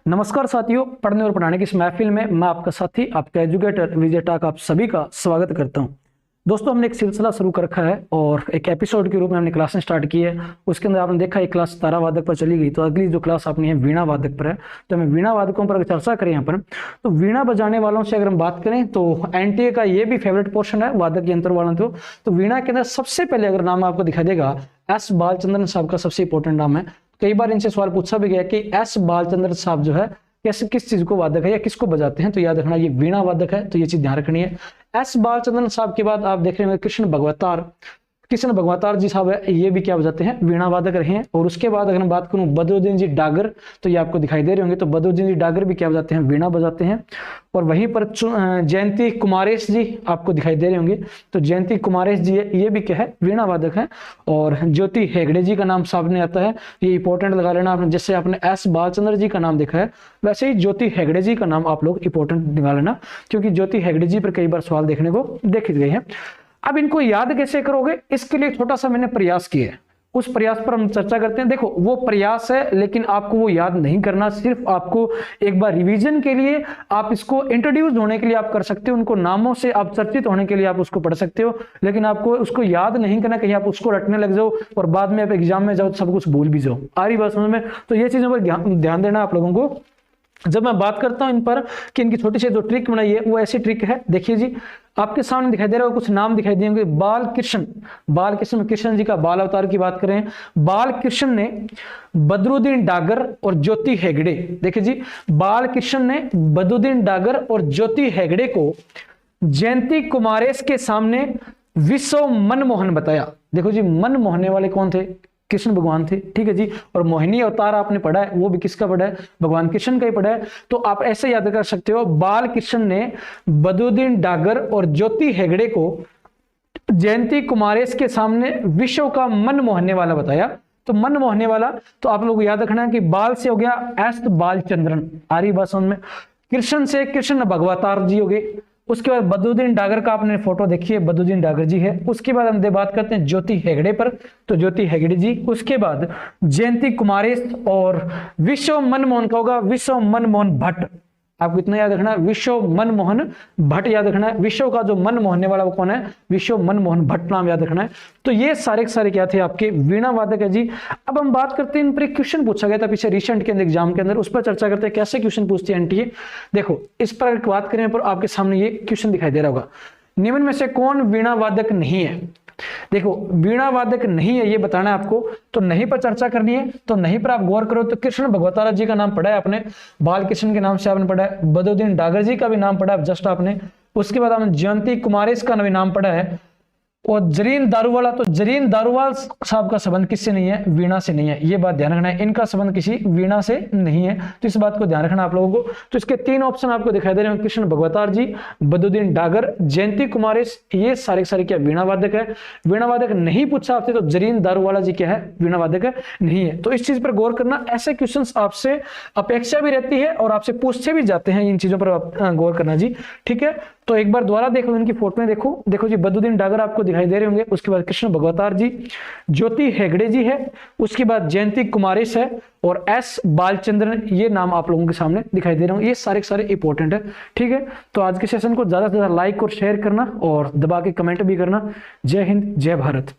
नमस्कार साथियों, पढ़ने और पढ़ाने की इस महफिल में मैं आपका साथी, आपका एजुकेटर विजय टाक आप सभी का स्वागत करता हूं। दोस्तों, हमने एक सिलसिला शुरू कर रखा है और एक एपिसोड के रूप में हमने क्लासें स्टार्ट की है। उसके अंदर आपने देखा एक क्लास तारा वादक पर चली गई, तो अगली जो क्लास अपनी है वीणा वादक पर है। तो हमें वीणा वादकों पर अगर चर्चा करें यहाँ पर, तो वीणा बजाने वालों से अगर हम बात करें तो एनटीए का ये भी फेवरेट पोर्शन है वादक यंत्र वालों। तो वीणा के अंदर सबसे पहले अगर नाम आपको दिखाई देगा, एस बालचंद्रन साहब का सबसे इंपॉर्टेंट नाम है। कई बार इनसे सवाल पूछा भी गया कि एस बालचंद्रन साहब जो है कैसे किस चीज को वादक है या किसको बजाते हैं, तो याद रखना ये वीणा वादक है, तो ये चीज ध्यान रखनी है। एस बालचंद्रन साहब के बाद आप देख रहे हैं कृष्ण भगवतार जी साहब है, ये भी क्या बजाते हैं, वीणा वादक रहे हैं। और उसके बाद अगर मैं बात करूं बदरुद्दीन जी डागर, तो ये आपको दिखाई दे रहे होंगे, तो बदरुद्दीन जी डागर भी क्या बजाते हैं, वीणा बजाते हैं। और वहीं पर जयंती कुमारेश जी आपको दिखाई दे रहे होंगे, तो जयंती कुमारेश जी है, ये भी क्या है, वीणा वादक है। और ज्योति हेगड़े जी का नाम सामने आता है, ये इंपॉर्टेंट लगा लेना आपने। जैसे आपने एस बालचंद्र जी का नाम देखा है, वैसे ही ज्योति हेगड़े जी का नाम आप लोग इंपॉर्टेंट निकाल लेना, क्योंकि ज्योति हेगड़े जी पर कई बार सवाल देखने को देखे गए हैं। अब इनको याद कैसे करोगे, इसके लिए छोटा सा मैंने प्रयास किया है, उस प्रयास पर हम चर्चा करते हैं। देखो, वो प्रयास है, लेकिन आपको वो याद नहीं करना, सिर्फ आपको एक बार रिवीजन के लिए, आप इसको इंट्रोड्यूस होने के लिए आप कर सकते हो, उनको नामों से आप चर्चित होने के लिए आप उसको पढ़ सकते हो, लेकिन आपको उसको याद नहीं करना, कहीं आप उसको रटने लग जाओ और बाद में आप एग्जाम में जाओ तो सब कुछ भूल भी जाओ। आ रही बात समझ में? तो ये चीजों पर ध्यान देना आप लोगों को। जब मैं बात करता हूं इन पर कि इनकी छोटी सी जो ट्रिक बनाई है, वो ऐसी ट्रिक है, देखिए जी, आपके सामने दिखाई दे रहा है, कुछ नाम दिखाई देंगे। बालकृष्ण कृष्ण जी का बाल अवतार की बात करें, बालकृष्ण ने बदरुद्दीन डागर और ज्योति हेगड़े, देखिए जी, बालकृष्ण ने बदरुद्दीन डागर और ज्योति हेगड़े को जयंती कुमारेश के सामने विश्व मनमोहन बताया। देखो जी, मन मोहने वाले कौन थे, कृष्ण भगवान थे, ठीक है जी। और मोहिनी अवतार आपने पढ़ा है, वो भी किसका पढ़ा है, भगवान कृष्ण का ही पढ़ा है। तो आप ऐसे याद कर सकते हो, बाल कृष्ण ने बदरुद्दीन डागर और ज्योति हेगड़े को जयंती कुमारेश के सामने विश्व का मन मोहने वाला बताया। तो मन मोहने वाला, तो आप लोग याद रखना कि बाल से हो गया एस बालचंद्रन, आ रही बात समझ में। कृष्ण से कृष्ण भगवतार जी हो गए। उसके बाद बदरुद्दीन डागर का आपने फोटो देखिए, बदरुद्दीन डागर जी है। उसके बाद हम बात करते हैं ज्योति हेगड़े पर, तो ज्योति हेगड़े जी। उसके बाद जयंती कुमारेश और विश्व मनमोहन का होगा विश्व मनमोहन भट्ट। आपको इतना याद रखना, विश्व मनमोहन भट्ट याद रखना है। विश्व का जो मन मोहने वाला वो कौन है, विश्व मनमोहन भट्ट नाम याद रखना है। तो ये सारे के सारे क्या थे, आपके वीणा वादक है जी। अब हम बात करते हैं, इन पर एक क्वेश्चन पूछा गया था पीछे रिसेंट के अंदर एग्जाम के अंदर, उस पर चर्चा करते हैं कैसे क्वेश्चन पूछती है एनटीए। देखो, इस पर बात करें पर आपके सामने ये क्वेश्चन दिखाई दे रहा होगा, निम्न में से कौन वीणा वादक नहीं है। देखो, वीणा वादक नहीं है ये बताना है आपको, तो नहीं पर चर्चा करनी है। तो नहीं पर आप गौर करो, तो कृष्ण भगवतारा जी का नाम पढ़ा है आपने, बाल कृष्ण के नाम से आपने पढ़ा है, बदरुद्दीन डागर जी का भी नाम पढ़ा है जस्ट आपने। उसके बाद आपने जयंती कुमारेश का भी नाम पढ़ा है। और जरीन दारूवाला, तो जरीन दारूवाल साहब का संबंध किससे नहीं है, वीणा से नहीं है, ये बात ध्यान रखना है, इनका संबंध किसी वीणा से नहीं है, तो इस बात को ध्यान रखना आप लोगों को। तो इसके तीन ऑप्शन आपको दिखाई दे रहे हैं, कृष्ण भगवतार जी, बदरुद्दीन डागर, जयंती कुमारेश, ये सारे सारे क्या वीणा वादक है। वीणा वादक नहीं पूछा आपसे, तो जरीन दारूवाला जी क्या है, वीणा वादक है, नहीं है। तो इस चीज पर गौर करना, ऐसे क्वेश्चन आपसे अपेक्षा भी रहती है और आपसे पूछते भी जाते हैं, इन चीजों पर गौर करना जी, ठीक है। तो एक बार दोबारा देखो, इनकी फोटो में देखो जी, बदरुद्दीन डागर आपको दिखाई दे रहे होंगे। उसके बाद कृष्ण भगवतार जी, ज्योति हेगड़े जी है, उसके बाद जयंती कुमारेश है और एस बालचंद्रन, ये नाम आप लोगों के सामने दिखाई दे रहे होंगे। ये सारे सारे इंपॉर्टेंट है, ठीक है। तो आज के सेशन को ज्यादा से ज्यादा लाइक और शेयर करना और दबा के कमेंट भी करना। जय हिंद, जय भारत।